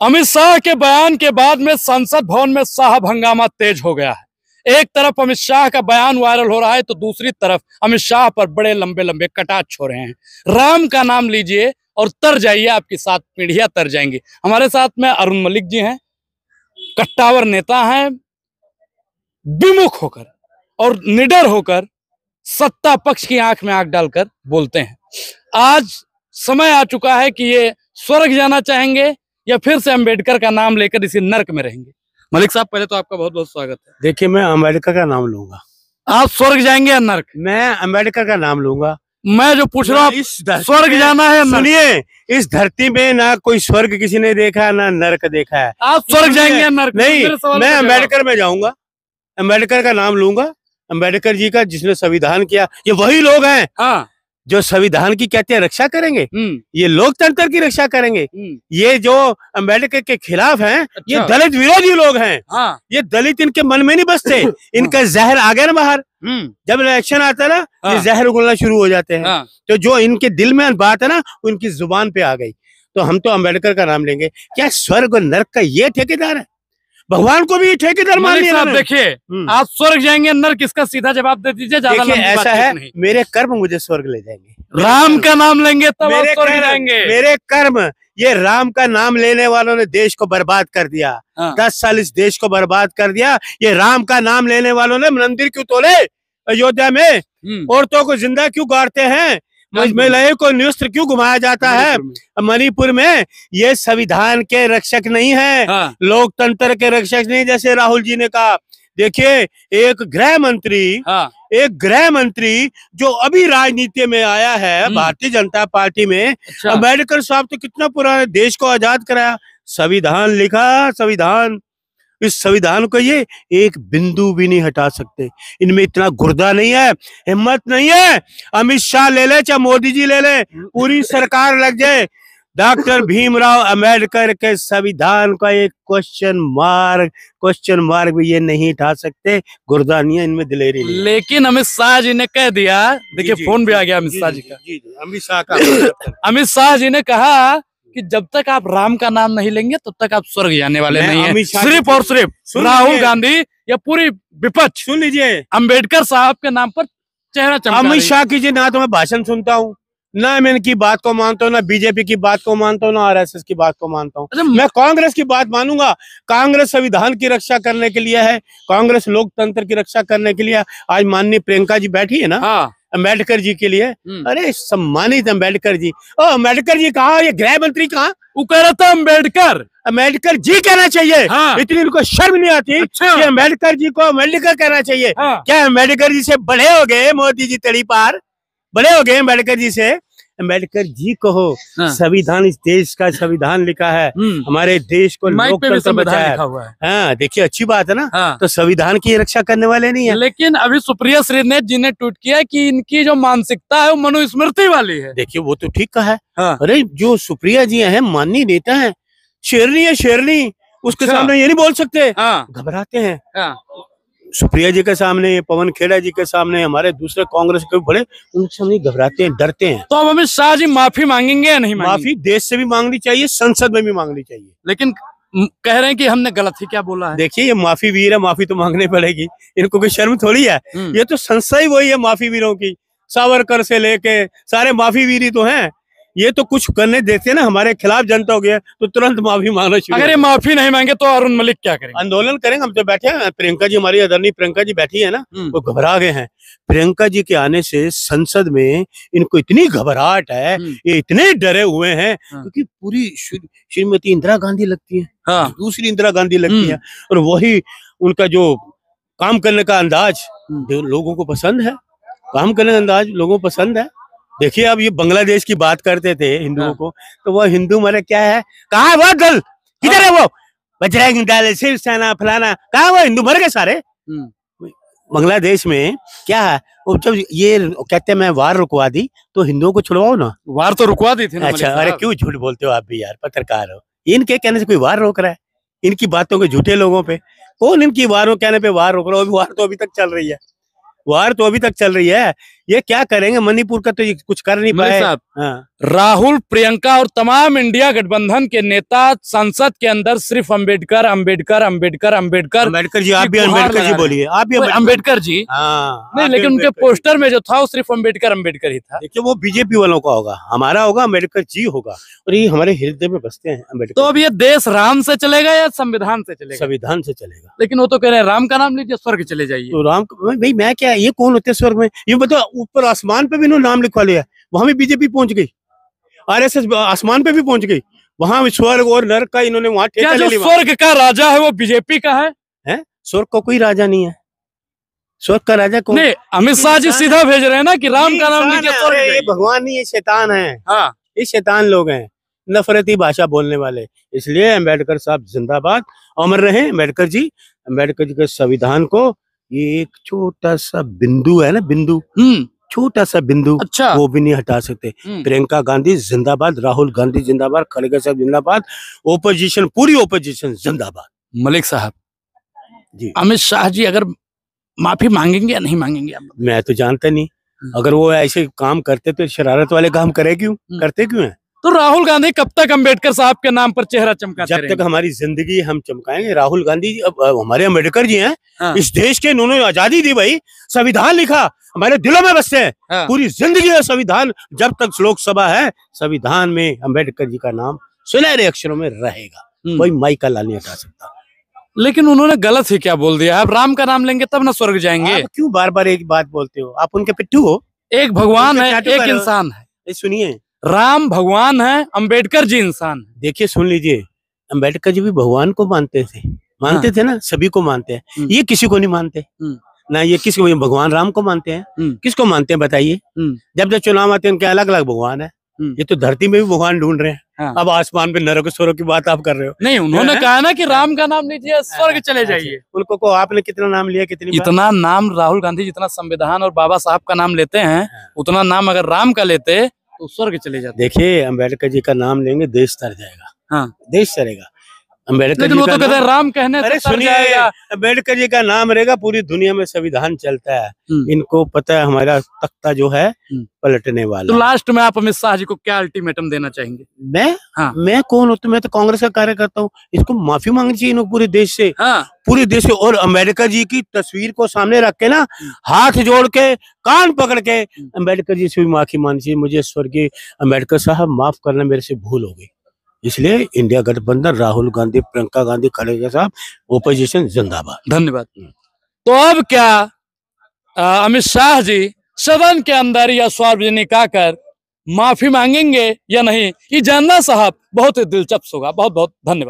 अमित शाह के बयान के बाद में संसद भवन में साहब हंगामा तेज हो गया है। एक तरफ अमित शाह का बयान वायरल हो रहा है तो दूसरी तरफ अमित शाह पर बड़े लंबे लंबे कटाक्ष हो रहे हैं। राम का नाम लीजिए और तर जाइए, आपकी 7 पीढ़ियां तर जाएंगी। हमारे साथ में अरुण मलिक जी हैं, कट्टावर नेता हैं, विमुख होकर और निडर होकर सत्ता पक्ष की आंख में आंख डालकर बोलते हैं। आज समय आ चुका है कि ये स्वर्ग जाना चाहेंगे या फिर से अंबेडकर का नाम लेकर इसी नर्क में रहेंगे। मलिक साहब, पहले तो आपका बहुत बहुत स्वागत है। देखिए, मैं अंबेडकर का नाम लूंगा। आप स्वर्ग जाएंगे या नर्क? मैं अंबेडकर का नाम लूंगा। मैं जो पूछ रहा हूँ, स्वर्ग जाना है? सुनिए, इस धरती में ना कोई स्वर्ग किसी ने देखा ना नर्क देखा है। आप स्वर्ग जाएंगे या नर्क? नहीं, मैं अंबेडकर में जाऊंगा, अंबेडकर का नाम लूंगा। अंबेडकर जी का, जिसने संविधान किया, ये वही लोग हैं हाँ, जो संविधान की कहते हैं रक्षा करेंगे। ये लोकतंत्र की रक्षा करेंगे। ये जो अंबेडकर के खिलाफ हैं, ये दलित विरोधी लोग हैं। हाँ। ये दलित इनके मन में नहीं बसते। इनका जहर आ गया ना बाहर। जब इलेक्शन आता है ना, ये जहर उगलना शुरू हो जाते हैं। तो जो इनके दिल में बात है ना, उनकी जुबान पे आ गई। तो हम तो अंबेडकर का नाम लेंगे। क्या स्वर्ग और नर्क का ये ठेकेदार है? भगवान को भी ठेकेदार मान लिया। देखिए, आप स्वर्ग जाएंगे नर्क, इसका सीधा जवाब दे दीजिए। देखिए, ऐसा है, मेरे कर्म मुझे स्वर्ग ले जाएंगे। राम का नाम लेंगे तब आप स्वर्ग जाएंगे। मेरे कर्म, ये राम का नाम लेने वालों ने देश को बर्बाद कर दिया। 10 साल इस देश को बर्बाद कर दिया। ये राम का नाम लेने वालों ने मंदिर क्यों तोड़े अयोध्या में? औरतों को जिंदा क्यों गाड़ते हैं? महिलाओं को निरुस्त्र क्यों घुमाया जाता है मणिपुर में? ये संविधान के रक्षक नहीं है। लोकतंत्र के रक्षक नहीं, जैसे राहुल जी ने कहा। देखिए, एक गृह मंत्री जो अभी राजनीति में आया है भारतीय जनता पार्टी में, अंबेडकर साहब तो कितना पुराने देश को आजाद कराया। संविधान लिखा, संविधान, इस संविधान को ये एक बिंदु भी नहीं हटा सकते। इनमें इतना गुर्दा नहीं है, हिम्मत नहीं है। अमित शाह ले ले चाहे मोदी जी ले ले, पूरी सरकार लग जाए, डॉक्टर भीमराव अंबेडकर के संविधान का एक क्वेश्चन मार्क भी ये नहीं हटा सकते। गुर्दा नहीं है इनमें, दिलेरी नहीं। लेकिन अमित शाह जी ने कह दिया, देखिए फोन भी आ गया अमित शाह जी का। अमित शाह का अमित शाह जी ने कहा कि जब तक आप राम का नाम नहीं लेंगे तब तक आप स्वर्ग जाने वाले नहीं हैं। सिर्फ और सिर्फ राहुल गांधी या पूरी विपक्ष, सुन लीजिए, अंबेडकर साहब के नाम पर चेहरा चमका। अमित शाह की जी ना तो मैं भाषण सुनता हूँ, ना मैं इनकी बात को मानता हूँ, ना बीजेपी की बात को मानता हूँ, ना आरएसएस की बात को मानता हूँ। मैं कांग्रेस की बात मानूंगा। कांग्रेस संविधान की रक्षा करने के लिए है, कांग्रेस लोकतंत्र की रक्षा करने के लिए। आज माननीय प्रियंका जी बैठी है ना, अंबेडकर जी के लिए। अरे सम्मानित अंबेडकर जी। अंबेडकर जी कहाँ? ये गृह मंत्री कहाँ? वो कह रहा था अंबेडकर जी कहना चाहिए। इतनी इनको शर्म नहीं आती कि अंबेडकर जी को अम्बेडकर कहना चाहिए। क्या अंबेडकर जी से बड़े हो गए मोदी जी? तड़ी पार बड़े हो गए अंबेडकर जी से। अंबेडकर जी कहो। संविधान, इस देश का संविधान लिखा है, हमारे देश को लोकतंत्र बचाया है। हाँ, देखिए, अच्छी बात है ना। तो संविधान की रक्षा करने वाले नहीं है। लेकिन अभी सुप्रिया श्रीनेत जी ने ट्वीट किया कि इनकी जो मानसिकता है वो मनुस्मृति वाली है। देखिए, वो तो ठीक कहा है। अरे, जो सुप्रिया जी है, माननीय नेता है, शेरनी है, शेरनी। उसके सामने ये नहीं बोल सकते, घबराते हैं। सुप्रिया जी के सामने, पवन खेड़ा जी के सामने, हमारे दूसरे कांग्रेस के बड़े, उनके सामने घबराते हैं, डरते हैं। तो अब अमित शाह जी माफी मांगेंगे या नहीं मांगेंगे? माफी देश से भी मांगनी चाहिए, संसद में भी मांगनी चाहिए। लेकिन कह रहे हैं कि हमने गलत ही क्या बोला है। देखिए, ये माफी वीर है, माफी तो मांगनी पड़ेगी। इनको कोई शर्म थोड़ी है। ये तो संस्था ही वही है माफी वीरों की। सावरकर से लेके सारे माफी वीर ही तो हैं। ये तो कुछ करने देते हैं ना, हमारे खिलाफ जनता हो गया तो तुरंत माफी मांगना शुरू। अगर ये माफी नहीं मांगे तो अरुण मलिक क्या करेंगे? आंदोलन करेंगे। हम तो बैठे हैं, प्रियंका जी, हमारी आदरणीय प्रियंका जी बैठी है ना, वो घबरा गए हैं। प्रियंका जी के आने से संसद में इनको इतनी घबराहट है, ये इतने डरे हुए हैं, क्योंकि पूरी श्रीमती इंदिरा गांधी लगती है, दूसरी इंदिरा गांधी लगती है। और वही उनका जो काम करने का अंदाज लोगों को पसंद है, काम करने का अंदाज लोगों को पसंद है। देखिए, अब ये बांग्लादेश की बात करते थे हिंदुओं को, तो वो हिंदू मरे क्या है, कहाँ है वो दल, किधर है वो बजरंग दल, शिवसेना, फलाना, कहाँ वो हिंदू मर गए सारे। बांग्लादेश में क्या है, वो जब ये कहते हैं मैं वार रुकवा दी, तो हिंदुओं को छुड़वाओ ना। वार तो रुकवा दी थी ना। अच्छा, अरे क्यों झूठ बोलते हो आप भी यार, पत्रकार हो। इनके कहने से कोई वार रोक रहा है? इनकी बातों के झूठे लोगों पे कौन इनकी वारों कहने पे वार रोक रहा है? वार तो अभी तक चल रही है, वार तो अभी तक चल रही है। ये क्या करेंगे, मणिपुर का तो ये कुछ कर नहीं मलिक पाए। साहब, हाँ। राहुल, प्रियंका और तमाम इंडिया गठबंधन के नेता संसद के अंदर सिर्फ अंबेडकर अंबेडकर अंबेडकर अंबेडकर अम्बेडकर जी, आप भी की गुहार अम्बेडकर जी लगा रहे बोलिए, आप भी हैं। अंबेडकर जी हाँ, नहीं, आप भी लेकिन उनके अम्बेडकर जी। पोस्टर में जो था वो सिर्फ अंबेडकर अंबेडकर ही था। देखिए वो बीजेपी वालों का होगा, हमारा होगा अम्बेडकर जी होगा, और ये हमारे हृदय में बसते हैं अम्बेडकर। तो अब ये देश राम से चलेगा या संविधान से चलेगा? संविधान से चलेगा। लेकिन वो तो कह रहे हैं राम का नाम लीजिए स्वर्ग चले जाइए। तो राम भाई, मैं क्या, ये कौन होते हैं स्वर्ग में? ये बताओ, ऊपर आसमान पे भी इन्होंने नाम लिखवा लिया, वहां भी बीजेपी पहुंच गई, आरएसएस आसमान पे भी पहुंच गई, वहां भी स्वर्ग और नरक का इन्होंने वहां ठेका ले लिया। स्वर्ग का राजा है वो बीजेपी का है? स्वर्ग का कोई राजा नहीं है, स्वर्ग का राजा कौन? नहीं, अमित शाह जी सीधा भेज रहे हैं ना कि राम का नाम लीजिए स्वर्ग ये जाइए। भगवान नहीं, ये शैतान है। हाँ, ये शैतान लोग हैं, नफरती भाषा बोलने वाले। इसलिए अम्बेडकर साहब जिंदाबाद, अमर रहे अम्बेडकर जी। अम्बेडकर जी के संविधान को, ये एक छोटा सा बिंदु है ना, बिंदु, छोटा सा बिंदु, अच्छा, वो भी नहीं हटा सकते। प्रियंका गांधी जिंदाबाद, राहुल गांधी जिंदाबाद, खड़गे साहब जिंदाबाद, ओपोजिशन, पूरी ओपोजिशन जिंदाबाद। मलिक साहब जी, अमित शाह जी अगर माफी मांगेंगे या नहीं मांगेंगे आप? मैं तो जानता नहीं, अगर वो ऐसे काम करते तो शरारत वाले काम करे क्यों, करते क्यों है? तो राहुल गांधी कब तक अंबेडकर साहब के नाम पर चेहरा चमकाते जब रहेंगे? तक हमारी जिंदगी हम चमकाएंगे। राहुल गांधी अब हमारे अम्बेडकर जी हैं। हाँ। इस देश के इन्होंने आजादी दी भाई, संविधान लिखा, हमारे दिलों में बसते हैं। हाँ। पूरी जिंदगी है संविधान, जब तक लोकसभा है संविधान में अम्बेडकर जी का नाम सुनहरे अक्षरों में रहेगा, कोई माई का लाल नहीं हटा सकता। लेकिन उन्होंने गलत ही क्या बोल दिया? आप राम का नाम लेंगे तब ना स्वर्ग जाएंगे। आप क्यों बार बार एक बात बोलते हो? आप उनके पिट्ठू हो? एक भगवान है, टैटू एक करो। इंसान है। सुनिए, राम भगवान है, अंबेडकर जी इंसान है। देखिए सुन लीजिए, अम्बेडकर जी भी भगवान को मानते थे ना, सभी को मानते हैं। ये किसी को नहीं मानते ना, ये किसी को, भगवान राम को मानते हैं। किसको मानते हैं बताइए? जब जब चुनाव आते हैं उनके अलग अलग भगवान है। ये तो धरती में भी भगवान ढूंढ रहे हैं। हाँ। अब आसमान पे नरक स्वर्ग की बात आप कर रहे हो। नहीं, उन्होंने कहा ना कि राम का नाम लीजिए स्वर्ग चले जाइए। उनको को आपने कितना नाम लिया, कितनी बार? इतना नाम राहुल गांधी जितना संविधान और बाबा साहब का नाम लेते हैं, उतना नाम अगर राम का लेते तो स्वर्ग चले जाते। देखिए अम्बेडकर जी का नाम लेंगे देश तर जाएगा। हाँ, देश तरेगा। अम्बेडकर लेकिन जी वो का तो कहते हैं राम कहने अरे से तर सुनिए, जाएगा। अम्बेडकर जी का नाम रहेगा, पूरी दुनिया में संविधान चलता है। इनको पता है हमारा तख्ता जो है पलटने वाला। तो लास्ट में आप अमित शाह जी को क्या अल्टीमेटम देना चाहेंगे? मैं कौन हूँ? तो मैं तो कांग्रेस का कार्यकर्ता हूँ। इसको माफी मांगनी चाहिए इनको पूरे देश से। हाँ। पूरे देश से। और अम्बेडकर जी की तस्वीर को सामने रख के ना, हाथ जोड़ के, कान पकड़ के अम्बेडकर जी से भी माफी मांगनी चाहिए। मुझे स्वर्गीय अम्बेडकर साहब माफ करना, मेरे से भूल हो गई। इसलिए इंडिया गठबंधन, राहुल गांधी, प्रियंका गांधी, खड़गे साहब, ओपोजिशन जिंदाबाद। धन्यवाद। तो अब क्या अमित शाह जी सदन के अंदर या सार्वजनिक आकर माफी मांगेंगे या नहीं, ये जानना साहब बहुत ही दिलचस्प होगा। बहुत बहुत धन्यवाद।